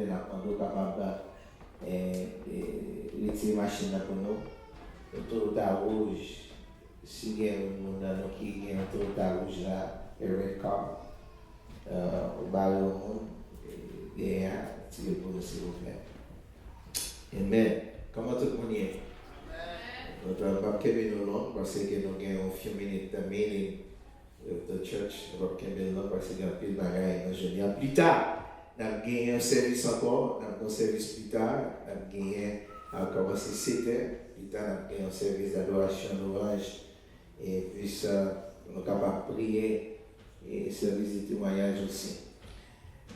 côté là, quand on est capable de retirer la machine pour nous. Autoroute à rouge, si il y a un monde qui a une autoroute à rouge là, et red car, au barreau au monde, et tirez pour nous s'il vous plaît. Amen. Comment tout le monde est? Nous ne pouvons pas quitter nous long parce que nous avons un few minutes de meeting with the church. Nous ne pouvons pas quitter nous long parce qu'il y a un peu de bagaille dans le journée. Plus tard, nous avons gagné un service encore, nous avons un service plus tard, nous avons gagné à commencer 7 heures. Plus tard, nous avons gagné un service d'adoration d'orange. Et puis ça, nous sommes capables de prier et service de témoignage aussi.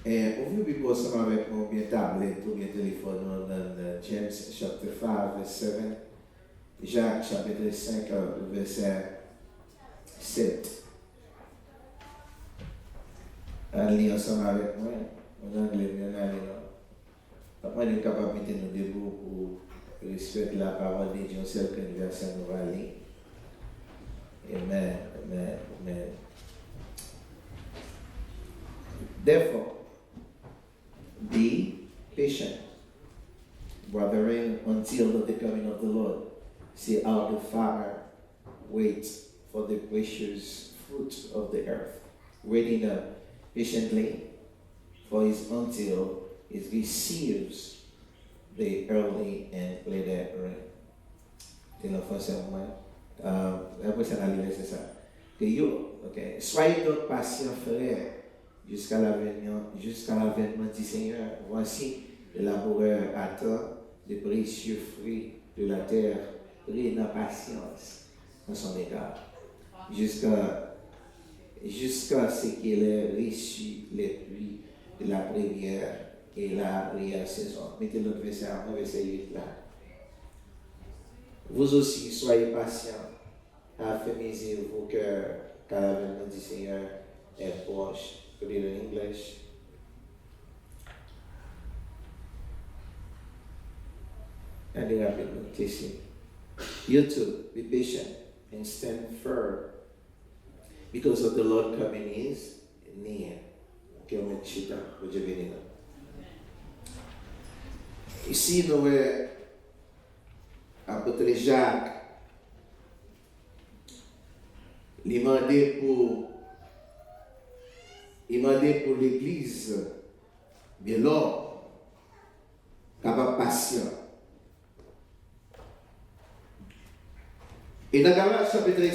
Et aujourd'hui, nous sommes avec mon bien tablette ou bien téléphone dans James chapitre 5, verset 7. Jacques chapitre 5, verset 7. Allez ensemble avec moi. En anglais, bien allez là. Moi, je suis capable de mettre nous debout pour respecter la parole de Dieu, celle que nous va lire. Amen, amen, amen. Therefore, be patient, brethren, until the coming of the Lord. See how the farmer waits for the precious fruit of the earth, waiting patiently for his until it receives the early and later rain. C'est le français au moins. Après ça, c'est ça. Que yo, ok. Soyez donc patients, frères, jusqu'à l'avènement du Seigneur. Voici le laboureur attend les précieux fruits de la terre, pris dans patience dans son égard, jusqu'à ce qu'il ait reçu les pluies de la première et la arrière saison. Mettez l'autre verset à moi, verset 8 là. Vous aussi, soyez patients, affermissez vos cœurs, car l'avènement du Seigneur est proche. Put it in English. And then I've been teaching. You too, be patient and stand firm, because of the Lord coming is near. Ici, nous avons apôtre Jacques, il m'a demandé pour l'église, bien l'homme, capable patient. Et dans Galates chapitre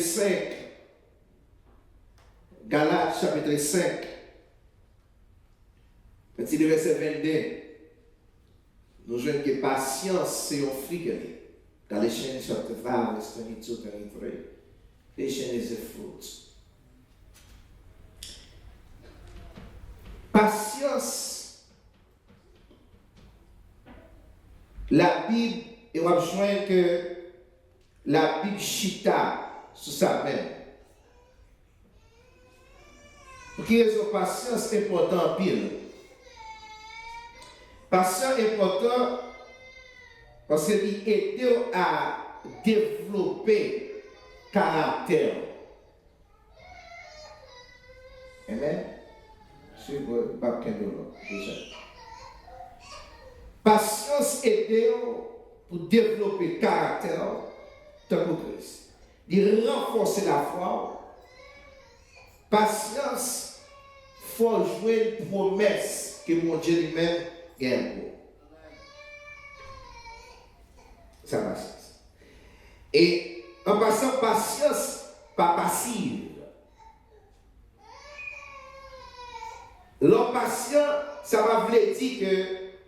5, petit verset 22, nous jouons que patience, c'est un fruit. Galatians chapter 5, verse 22-23. Patience is a fruit. Patience, la Bible, et on va joindre que la Bible chita sur sa même. Pour qui est son patience important pile? Patience important parce qu'il aide à développer caractère. Amen. C'est pas déjà. Patience aide pour développer caractère tant que Christ. Il renforce la foi. Patience, faut jouer une promesse que mon Dieu lui-même gagne. Ça patience. Et en passant, patience, pas passive. L'homme patient, ça va vouloir dire que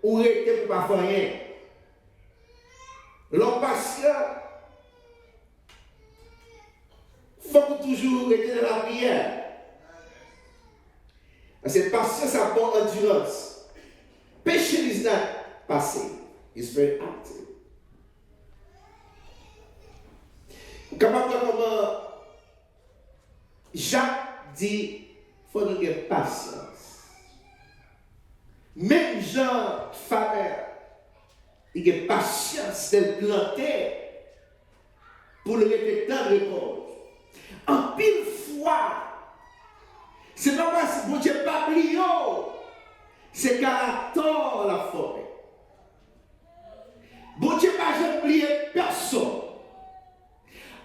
on reste pour pas faire rien. L'homme patient, faut toujours rester dans la prière. Parce que patience a bonne endurance. Patience is not passive, it's very active. Comment Jacques dit, il faut nous avoir patience. Même Jean, fameux, il a patience de planter pour le temps de repos. En pile fois, c'est pas parce que Dieu pas oublié, C'est caractère la forêt. Bon Dieu pas jamais oublié personne.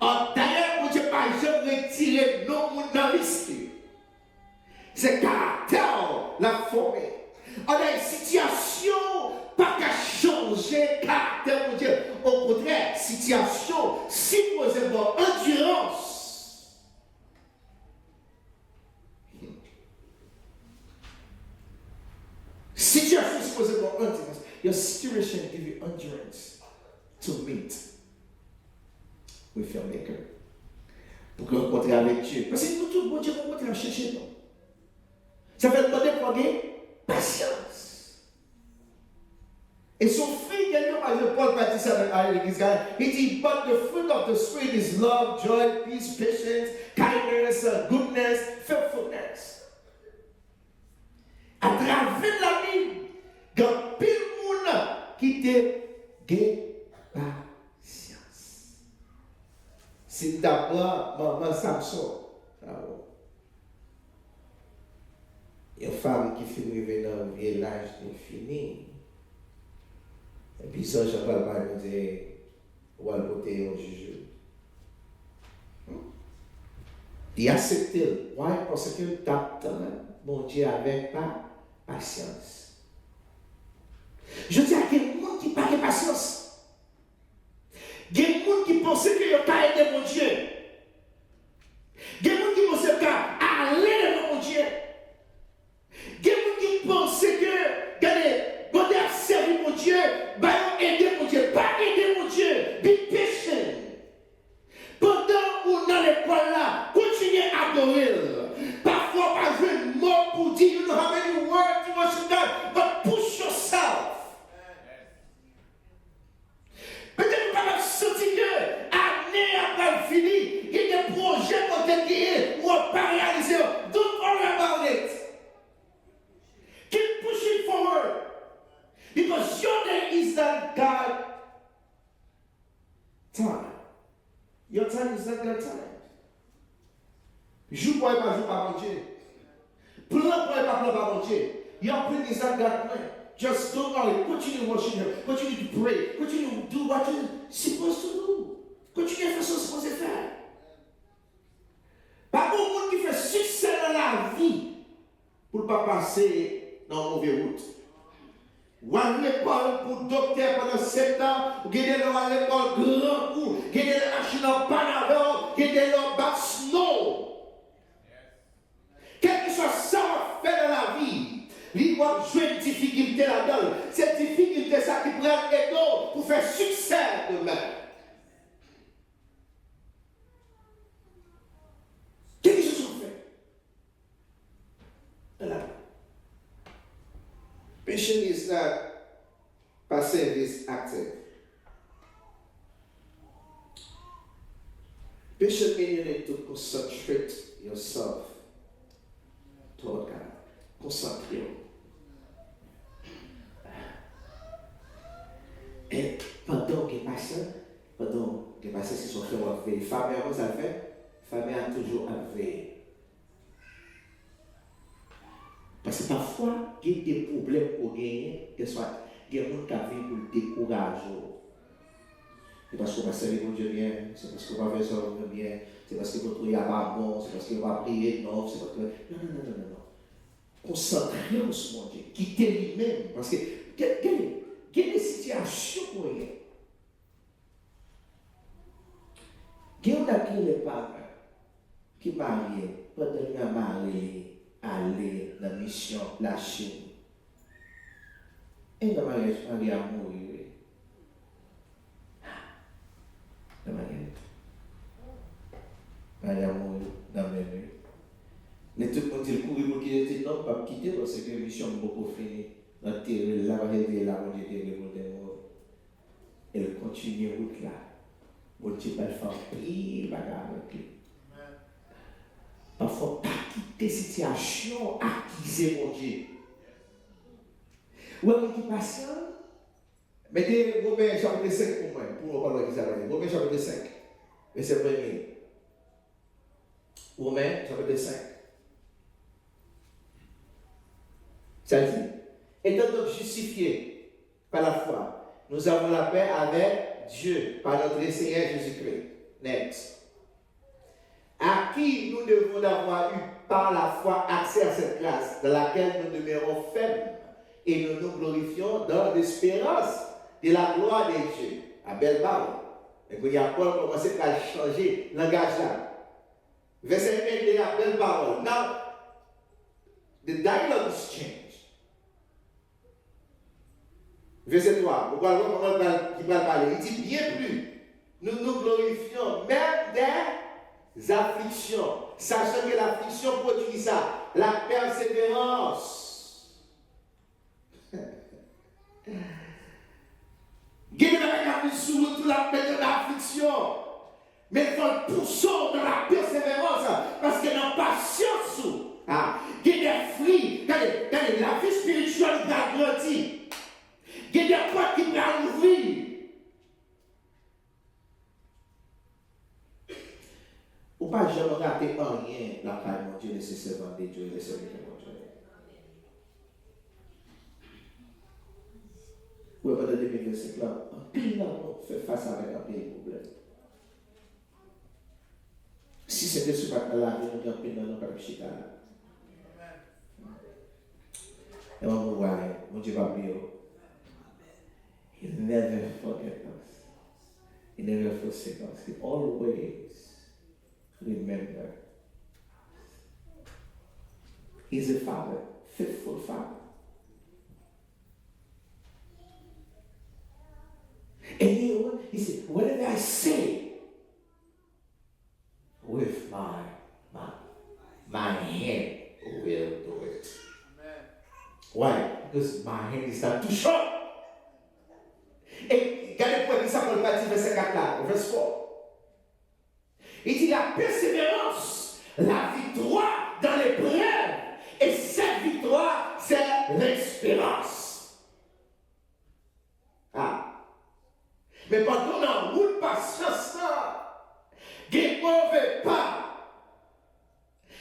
D'ailleurs, bon Dieu pas jamais retiré non monde dans l'histoire. C'est caractère la forêt. On a une situation pas qu'à changer caractère mon Dieu. Au contraire, situation supposément endurance. Situation supposément endurance. Your situation give you endurance to meet with your maker. Pour rencontrer avec Dieu. Parce que nous tous, bon Dieu, rencontrer à chercher non. Ça veut demander pour gagner patience. Et son fruit, par exemple, Paul va dire ça à l'église, il dit, but the fruit of the Spirit is love, joy, peace, patience, kindness, goodness, faithfulness. À travers la vie, il y a pile de monde qui te gagne patience. C'est d'abord maman Samson. Une femme qui finit venir dans le l'âge infini. Et puis ça, je parle pas de dire, ou à côté au juge. Il accepte. Pourquoi? Parce que t'attends, mon Dieu, avec pas patience. Je dis à quelqu'un qui n'a pas de patience. Il y a des gens qui pensent que tu as aidé mon Dieu. Il y a des gens qui pensent que tu as allé mon Dieu. Il y a des gens qui pensent que, regardez, quand tu as servi mon Dieu, bah, aider mon Dieu. Pas aider mon Dieu. Be patient. Pendant ou dans l'école là, continuez à adorer. Parfois, pas jouer un mot pour dire, you know how many words you worship God, but push yourself. Peut-être que vous avez senti que l'année après fini, il y a des projets pour te guérir ou pas réaliser. Don't worry about it. Keep pushing forward. Because your day is not God time. Your time is not God time. Joue pour pas jouer par mon Dieu. Plan pour pas plan par mon Dieu. Your plan is not God plan. Just don't worry. Continue to worship Him. Continue to pray. Continue to do what you're supposed to do. Continue à faire ce que vous supposé faire. Pas beaucoup de monde qui fait succès dans la vie pour ne pas passer dans une mauvaise route. Ou à l'école pour docteur pendant 7 ans, ou gagner à l'école grand coup, gagner la machine en panadol, gagner le bac snow. Quel que soit ça qu'on fait dans la vie, il doit jouer une difficulté là-dedans. Cette difficulté, ça qui prend l'ego pour faire succès demain. Quelle chose qu'on fait dans la vie? Patient is not passive, it's active. Patient means you need to concentrate yourself toward God. Concentrez-vous. Et pendant que patient, si son frère va faire, femme, comment ça fait? Femme a toujours à veiller. Parce que parfois, il y a des problèmes pour gagner, que soit, il y a des gens qui vivent pour le décourager. C'est parce qu'on va servir mon Dieu bien, c'est parce qu'on va faire ça bien, c'est parce qu'on va trouver à bon, c'est parce qu'on va prier, non, c'est parce que. Non. Concentrez-vous sur mon Dieu, quittez lui-même. Parce que, quelle est la situation pour y est? Il y a des parents qui marient, pendant qu'ils sont mariés, aller dans la mission, la Chine. Et dans le mariage, on est à mourir. Dans le mariage. On est à mourir dans le menu. Mais tout le monde dit, courir pour qu'il dit non, pas quitter parce que la mission est beaucoup finie. Dans le terre, la vérité, la vérité, elle continue route là. Bon Dieu va faire pire bagarre avec lui. Parfois, pas quitter situation, acquiser mon Dieu. Ou est-ce qui est patient? Mettez Romains chapitre 5 pour moi, pour nous parler de ça. Romains chapitre 5, verset 1er. Romains chapitre 5. Ça dit, Étant donc justifiés par la foi, nous avons la paix avec Dieu par notre Seigneur Jésus-Christ. Next. À qui nous devons d'avoir eu par la foi accès à cette grâce dans laquelle nous demeurons fermes et nous nous glorifions dans l'espérance de la gloire de Dieu. À belle parole. Et puis, il y a Paul commencé à changer le langage là. Verset 1 de la belle parole. Now, the dialogue is changed. Verset 3. Pourquoi il va parler? Il dit bien plus. Nous nous glorifions même des afflictions. Sachant que l'affliction produit ça. La persévérance. Guérir la sous toute la période d'affliction. Mais il faut poursuivre dans la persévérance. Parce que dans la patience, il y a des fruits. La vie spirituelle qui a grandi. Il y a des portes qui vont ouvrir. Ou pas jamais rater rien dans la paix de Dieu, les servants de Dieu et les serviteurs de Dieu. Ou pas de 2025 là, un pays là, on fait face avec un pays problème. Si c'était ce pas là, nous avons pénal dans le Chicago. Et on va voir, mon Dieu va oublier. He never forget us. He never forsake us. He always remember. He's a father, faithful father. And he said, whatever I say with my hand will do it. Amen. Why? Because my hand is not too short. Et regardez pourquoi il s'appelle pas dit verset 4 là, verset 4. Il dit la persévérance, la victoire dans l'épreuve. Et cette victoire, c'est l'espérance. Mais pendant la route patience, il ne veut pas.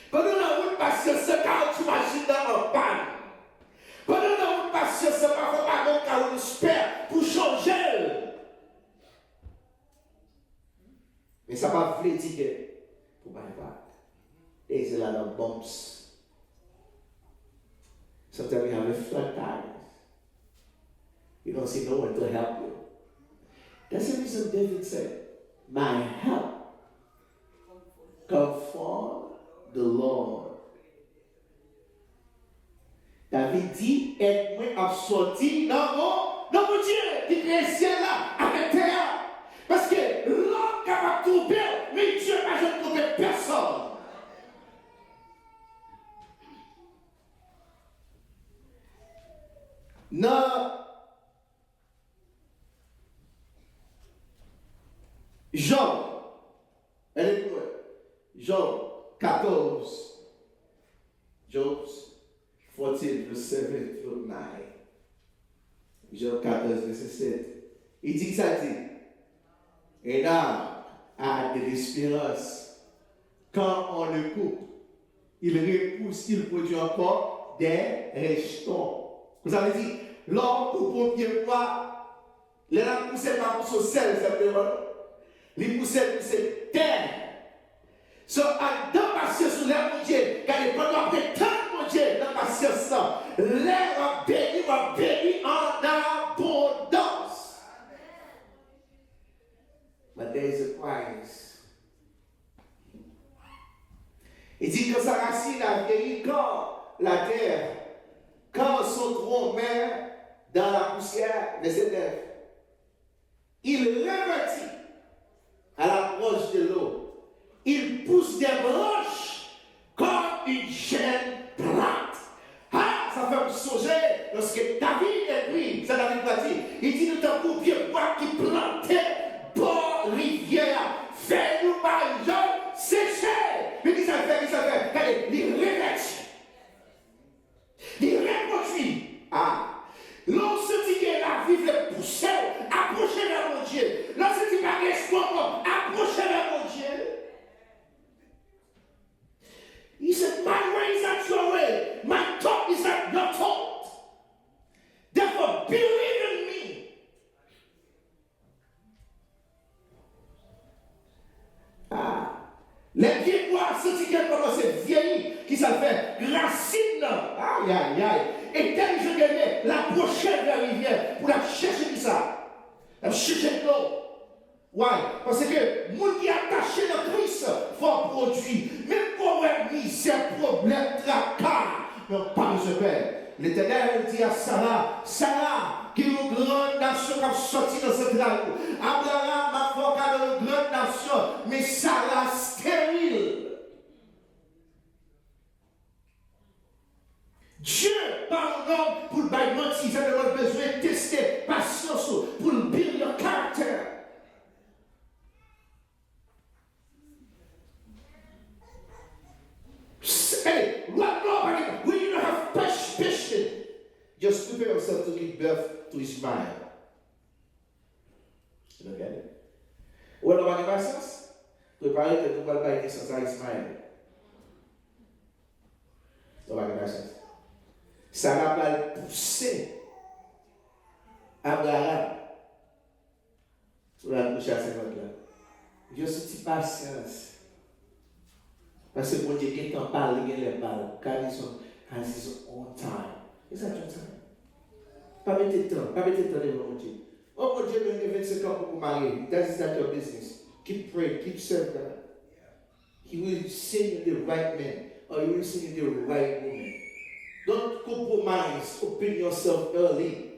Pendant la route patience, car tu imagines dans un panne. Pendant la route patience, parfois car on espère pour changer. Mais ça va vous dire que pour ne pas. There's a lot of bumps. Sometimes we have a flat tires. You don't see no one to help you. That's the reason David said, my help come from the Lord. David dit, aide-moi à sortir dans mon Dieu, qui crée le ciel là, avec terre. Parce que l'homme qui va trouver, mais Dieu n'a jamais trouvé personne. Non. Job 14. Job 14, verse 7 through 9. Job 14, verset 7. Il dit ça dit. Et là, a de l'espérance. Quand on le coupe, il repousse, il produit encore des restons. Vous avez dit, l'homme coupe au pied pas, les lames poussent pas pour son sel, simplement. Les poussent terre. So, dans patience, sur l'air, mon Dieu, car les pendant après tant, mon Dieu, dans patience, l'air va béni en abondance. But there is a price. Il dit que sa racine a vieilli quand la terre, quand son tronc meurt dans la poussière de cette terre, il revertit à l'approche de l'eau. Il pousse des branches comme une jeune plante. Ça fait me songer lorsque David écrit, c'est David l'a dit, il dit nous t'avons bien moi qui plantait bord rivière, fais-nous maillot séché. Mais qu'est-ce que ça fait? Regardez, il revêt. Il reproduit. Lorsque tu es la vie, le pousser, approchez vers mon Dieu. Lorsque tu vas espoir, approchez vers mon Dieu. He said, my way is not your way. My thought is not your thought. Aïe, aïe, aïe. Et tel je gagnais la prochaine de la rivière pour la chercher qui ça. La chercher de l'eau. Ouais, parce que les gens qui sont attachés dans Christ font produit. Même pour avoir misère, problème, tracas, mais pas de père. L'Éternel dit à Sarah, Sarah, qui est une grande nation qui a sorti dans cette langue. Abraham a fait une grande nation, mais Sarah stérile. Dieu, par un homme, pour le bailler mentir, ça demande besoin de tester patience pour le build your caractère. Hey, right now, when you don't have patience, just prepare yourself to give birth to Ismail. You don't get it? Ou alors, pas patience? Préparez que tu vas pas être sans Ismail. Tu vas pas patience. Sarah va pousser Abraham pour la coucher à 50 là. Je suis patience. Parce que mon Dieu, quand on parle, il y a les balles. Car ils sont on time. Is that your time? Pas mettre de temps. Pas mettre de temps devant mon Dieu. Oh mon Dieu, même 25 ans pour vous marier. That is not your business. Keep praying. Keep serving God. He will send you the right man. Or he will send you the right woman. Don't compromise. Open yourself early.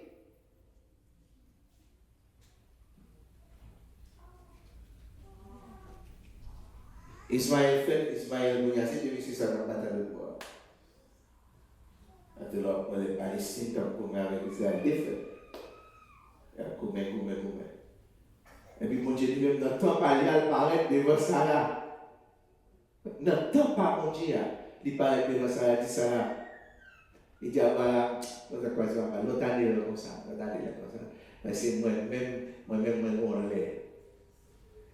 Ismaël fait, Ismaël Bouyassi, de monsieur ça va battre le bois. Alors, on les Palestiniens, comme avec Israël, défait. Comme. Et puis, mon Dieu lui-même, dans le temps, il apparaît devant Sarah. Dans le temps, pas mon Dieu, il apparaît devant Sarah, il dit Sarah. Il dit, ah voilà, l'autre année, comme ça, parce que moi-même, on l'est.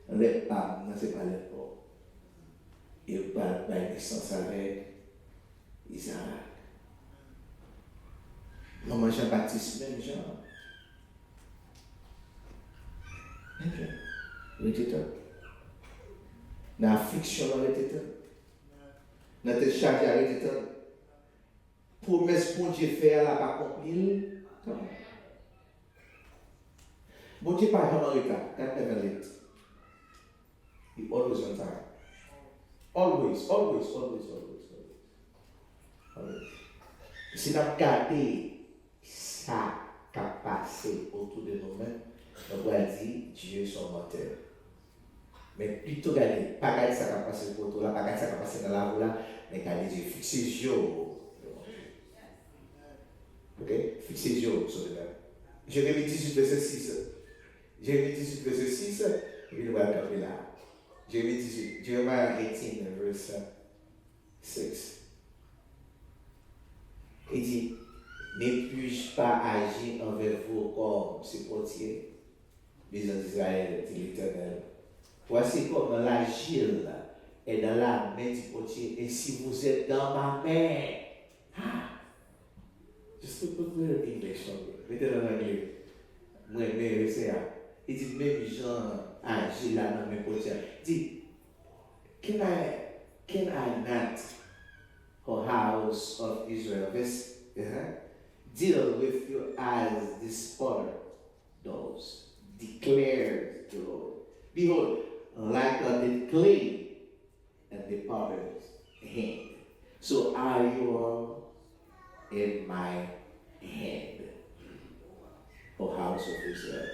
On l'est pas, non, c'est pas l'être. Il parle par naissance avec Isaac. Maman Jean-Baptiste, même Jean. Il était temps. Dans l'affliction, il était temps. Dans tes charges, il était temps. Promesse pour Dieu faire, elle n'a pas accompli. Bon Dieu, pas jamais en retard. God never late. He always on time. Always. Si nous regardons ça qui a passé autour de nous-mêmes, on va dire Dieu est son moteur. Mais plutôt regarder, pas regarder ça qui a passé autour là, pas regarder ça qui a passé dans la rue là, mais regarder Dieu, fixer les yeux. Ok? Fixer les yeux sur le même. Jérémie 18, verset 6. Jérémie 18, verset 6, et puis nous allons camper là. Jérémie 18, Jeremiah 18, verse 6. Il dit, ne puis-je pas agir envers vous comme ces portiers, les gens d'Israël, dit l'Éternel. Voici comment l'agile est dans la main du portier, et si vous êtes dans ma main. Just to put it in English, mettez-le en anglais. Moi, mais c'est ça. Il dit, même Jean agit là dans mes portiers. Il dit, can I not, O house of Israel, deal with you as this potter does, declares the Lord. Behold, like the clay and the potter's hand, so are you all in my hand, O house of Israel.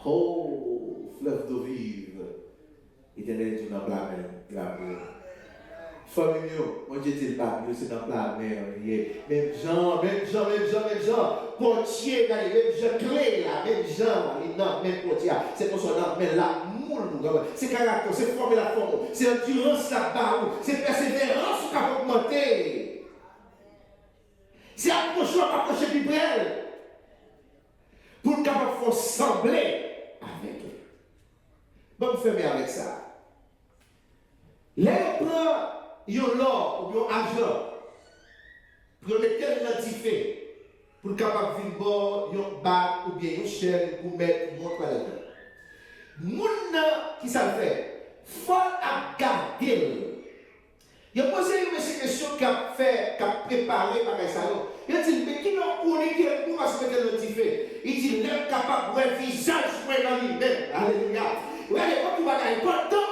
Oh, fleuve d'eau vive, Éternel, tu n'as pas la mer. Famille, mon Dieu dit pas, c'est dans la mer. Même Jean, portier, même Jean clé là, même Jean, non, même portier, c'est pour ça, mais la moule, c'est caractère, c'est former la forme, c'est endurance la barre, c'est persévérance qui a augmenté. C'est approcher, approcher du brel. Pour capable de sembler avec elle. Bon, vous fermez avec ça. Les prend l'or ou bien argent pour mettre dans le feu pour capable de vivre un bac ou bien une chaîne pour mettre mon toilette. Moun qui ça fait, faut garder Il a posé une question qui a préparé par les salons. Il a dit, mais qui n'a connu quel coup va se mettre le fait? Il dit, l'homme capable de visage dans lui-même. Alléluia. Regardez, quand tu vas gagner, pendant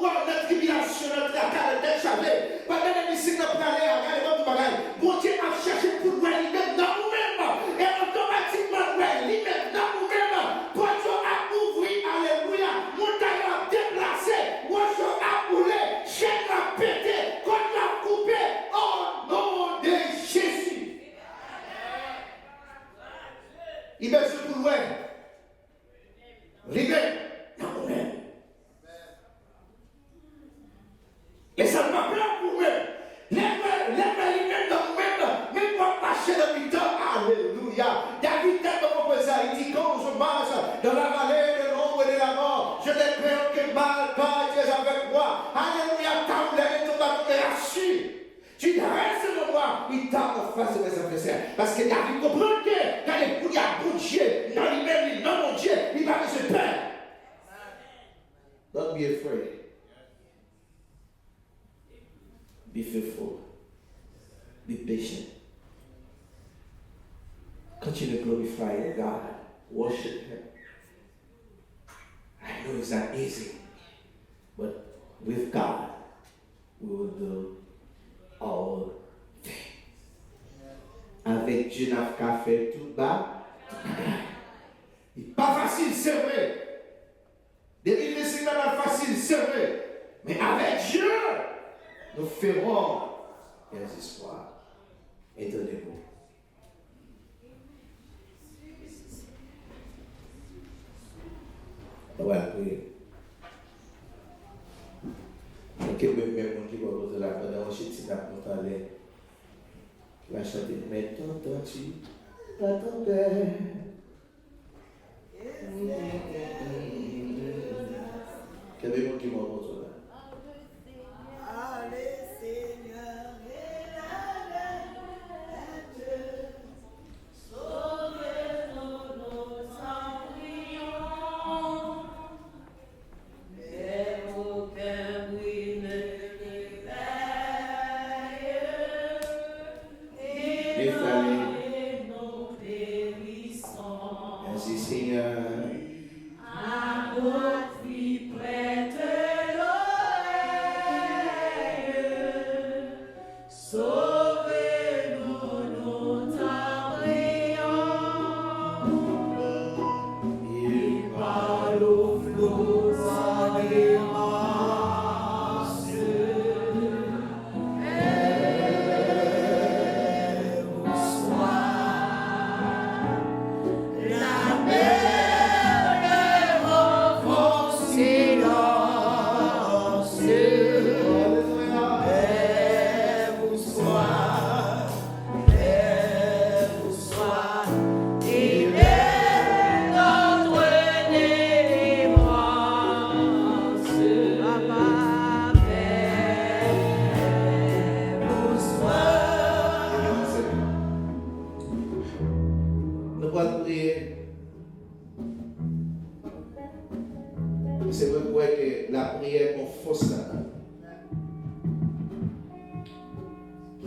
notre tribulation, notre caractère chargé, pendant les missiles de parler, regardez, quand tu vas gagner, bon Dieu a cherché pour lui-même dans nous-mêmes. Et automatiquement, lui-même dans nous-mêmes, porte à ouvrir, alléluia, montagne à déplacer, rocher à rouler, chaîne à péter, côte à couper, au nom de Jésus. Il met ce pour loin. Rivet, dans nous-mêmes. Et ça ne va pas pour nous-mêmes. Lève-les dans nous-mêmes, même pas marcher dans le temps. Alléluia. David t'a proposé, il dit, quand je marche dans la vallée de l'ombre et de la mort, je n'ai peur que mal, car tu es avec moi. Alléluia, t'as levé ton bâton et assis. Tu restes de moi, il t'a en face de mes adversaires. Parce que David comprend que quand il y a bon Dieu, dans lui-même, dans mon Dieu, il va me se peur. Don't be afraid. Be faithful. Be patient. Continue to glorify God. Worship Him. I know it's not easy, but with God, we will do all things. Avec Dieu, n'a qu'à faire tout bas. Il n'est pas facile, c'est vrai. Depuis le Seigneur n'est pas facile, c'est vrai. Mais avec Dieu, nous ferons des espoirs. Étonnez-vous. On va prier. Ok, même qui va poser la main dans le chute, c'est la montagne. Qui va chanter, mais t'entends-tu, pas ton père. Quel est mon qui m'a montré là? Allez, Seigneur, et la Dieu, sauve-nous, nous en prions. Mais aucun bruit ne l'éveille, et nous périssons. Merci, Seigneur. À votre vie prête l'oreille, sauvez-nous, nous t'en prions. Il parle au flot sans démence, et vous soit la mer. C'est vrai que la prière qu'on force là.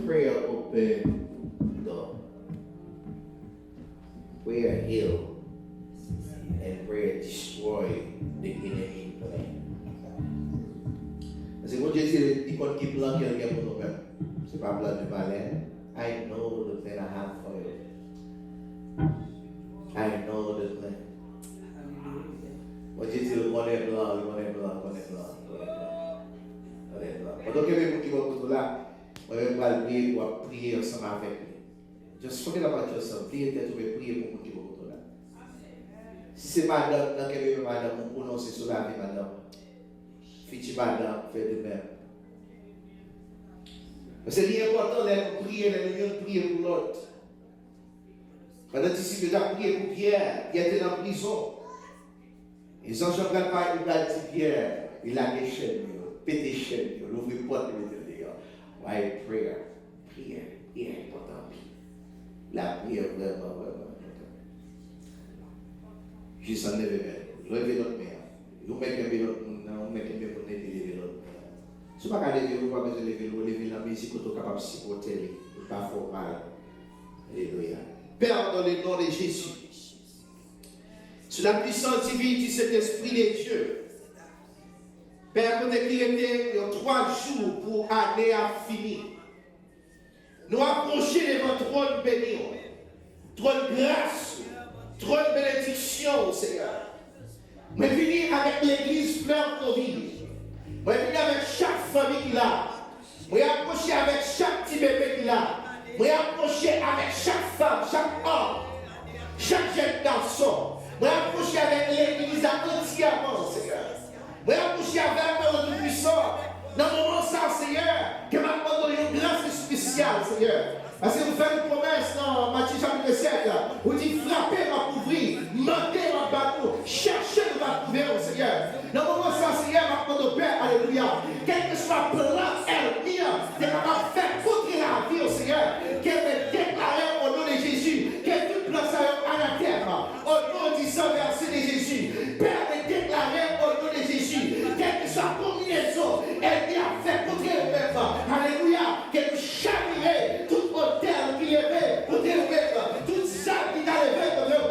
Prayer open door. Prayer heal. And prayer destroy the enemy plan. Parce que mon Dieu dit qu'on qui plan quelqu'un pour nous-mêmes. C'est pas plan de malin. I know the plan I have for you. I know the plan. Mon Dieu dit le bon est blanc, le bon est blanc, le bon est blanc, le bon est blanc. Le bon est blanc. Donc, il y a des gens qui vont pour là. On va prier pour prier ensemble avec lui. Just forget about yourself. Priez peut-être pour prier pour les gens qui vont pour là. Si c'est madame, dans quel cas madame, on prononce sur la vie madame. Fiti madame, fait de même. C'est important de prier pour l'autre. Pendant que si tu as prié pour Pierre, il était en prison. Et Jean-Jean Galpa, il a dit Pierre, il a des chaînes, pété chaînes, il ouvre les portes, il met dehors. Why prayer? Prière est importante. La prière vraiment, vraiment importante. Juste en levez notre main. Nous mettons notre main, nous mettons notre main, Si vous ne pouvez pas lever, vous ne pouvez pas lever la musique, vous êtes capable de supporter, vous ne pas faire mal. Alléluia. Père, dans le nom de Jésus, sous la puissance divine du Saint-Esprit de Dieu, Père, quand il était 3 jours pour année à finir, nous approcher devant votre trône béni, trône grâce, trône bénédiction, Seigneur. Je venir avec l'église fleur de vie. Je venir avec chaque famille qui l'a. Je approcher avec chaque petit bébé qui l'a. Je approcher avec chaque femme, chaque homme, chaque jeune garçon. Je approcher avec l'église entièrement, Seigneur. Je approcher avec le Tout-Puissant. Dans le moment ça, Seigneur, que m'a demandé une grâce spéciale, Seigneur. Parce que vous faites une promesse dans Matthieu chapitre 7, vous dites frappez m'a couvrir, mentez m'a battu, cherchez m'a trouver, Seigneur. Dans le moment ça, Seigneur, m'a demandé au Père, alléluia, quel que soit le plan, elle mien, t'es capable de faire contre la vie, Seigneur, qu'elle me déclare au nom de Jésus, qu'elle tout plan ça à la terre, au nom du sang versé de Jésus. Père, me déclarer au nom de Jésus, quelle que soit la combinaison, elle vient faire contre le Père, alléluia, qu'elle nous charmerait tout hôtel qui est pour dire toute ça qui t'a levé pour dire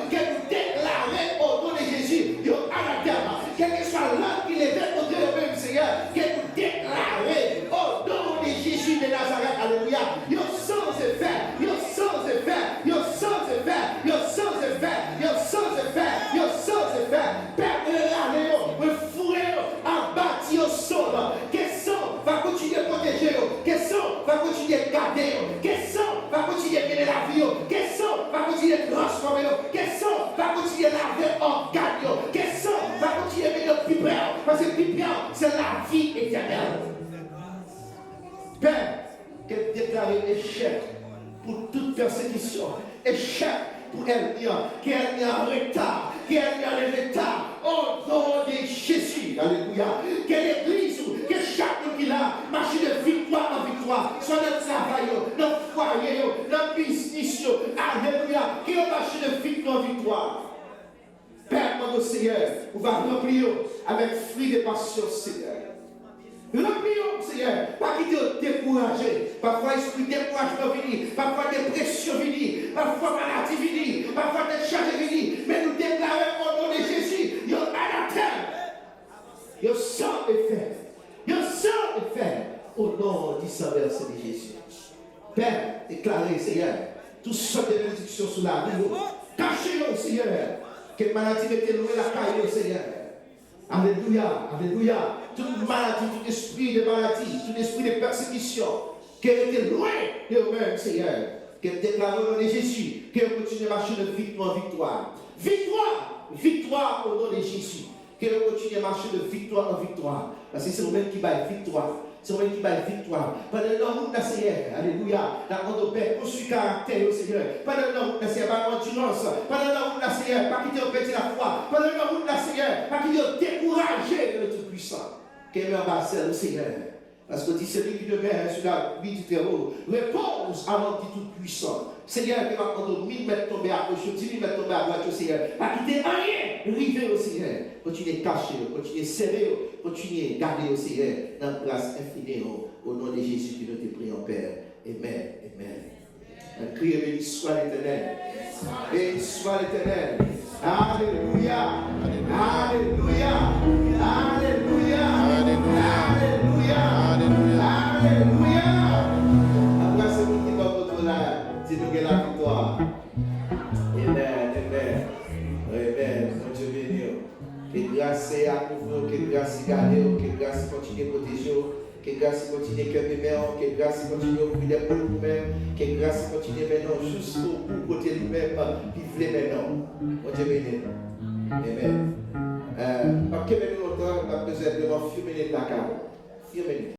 qu'elle nous déclarait au nom de Jésus, à la terre, quel que soit l'homme qui levait pour dire Seigneur, qu'elle nous déclarait au nom de Jésus de Nazareth, alléluia, yo sans effet, yo sans effet, yo sans effet, yo sans effet, yo sans effet, yo sans effet, Père de l'année, me fourrer, abattre au sol, question va continuer à protéger, question va continuer à garder, question va continuer à mener la vie, question va continuer à transformer, question va continuer à laver organes, question va continuer à mener le plus près, parce que plus près, c'est la vie éternelle. Père, qu'elle déclare échec pour toute persécution, échec pour elle, qu'elle est en retard, qu'elle est en retard, au nom de Jésus, alléluia, quelle église, que chaque qui a marché de victoire en victoire, soit dans le travail, dans le foyer, dans le business, alléluia, qui a marché de victoire en victoire. Père, mon Seigneur, on va remplir avec fruit de passion, Seigneur. Remplis-nous, Seigneur, pas qu'il te découragé. Parfois, esprit découragement vini, parfois dépression vini, parfois maladie vini, parfois décharge vini. Mais nous déclarons au nom de Jésus, il y a à la terre. Il y a sans effet. Il y a sans effet. Au nom du sang versé de Jésus. Père, déclarez, Seigneur, toutes sortes de bénédictions sur la vie. Cachez-nous, Seigneur. Quelle maladie mettez loué la caille, Seigneur. Alléluia, alléluia. Toute maladie, tout esprit de maladie, tout esprit de persécution, qu'elle était loin de nous-mêmes, Seigneur. Qu'elle déclare au nom de Jésus, qu'elle continue à marcher de victoire en victoire. Victoire, victoire au nom de Jésus. Qu'elle continue à marcher de victoire en victoire. Parce que c'est nous-mêmes qui baille victoire. C'est nous-mêmes qui baille victoire. Pendant le temps, Seigneur, alléluia. Dans notre Père, construit caractère, Seigneur. Pendant le temps, Seigneur, pas d'endurance. Pendant le temps, Seigneur, pas quitter au petit la foi. Pendant le temps, Seigneur, pas quitter décourager le Tout-Puissant. Qu'elle me basse, Seigneur. Parce que dit celui qui demeure sur la vie du terreau repose avant du Tout-Puissant. Seigneur, qui va prendre 1000 mètres tomber à gauche, 10 000 mètres tomber à droite, Seigneur. Pas quitter rien, river au Seigneur. Continuez à cacher, continuez à serrer, continuez à garder au Seigneur dans la grâce infinie au nom de Jésus qui nous te prie en Père. Amen. Amen. Criez, béni soit l'Éternel. Béni soit l'Éternel. Alléluia. Alléluia. Alléluia. Alléluia. Alléluia. Après, c'est vous qui va votre là. Dis-nous que la victoire. Amen. Amen. Amen. Mon Dieu béni. Que grâce à couvrir, que grâce à garder, que grâce continue à protéger, que grâce continue à faire que grâce continue à ouvrir pour nous-mêmes, que grâce continue maintenant jusqu'au bout côté nous-mêmes, vivre maintenant. Mon Dieu béni. Amen. Parce que nous, on a besoin de faire la carte.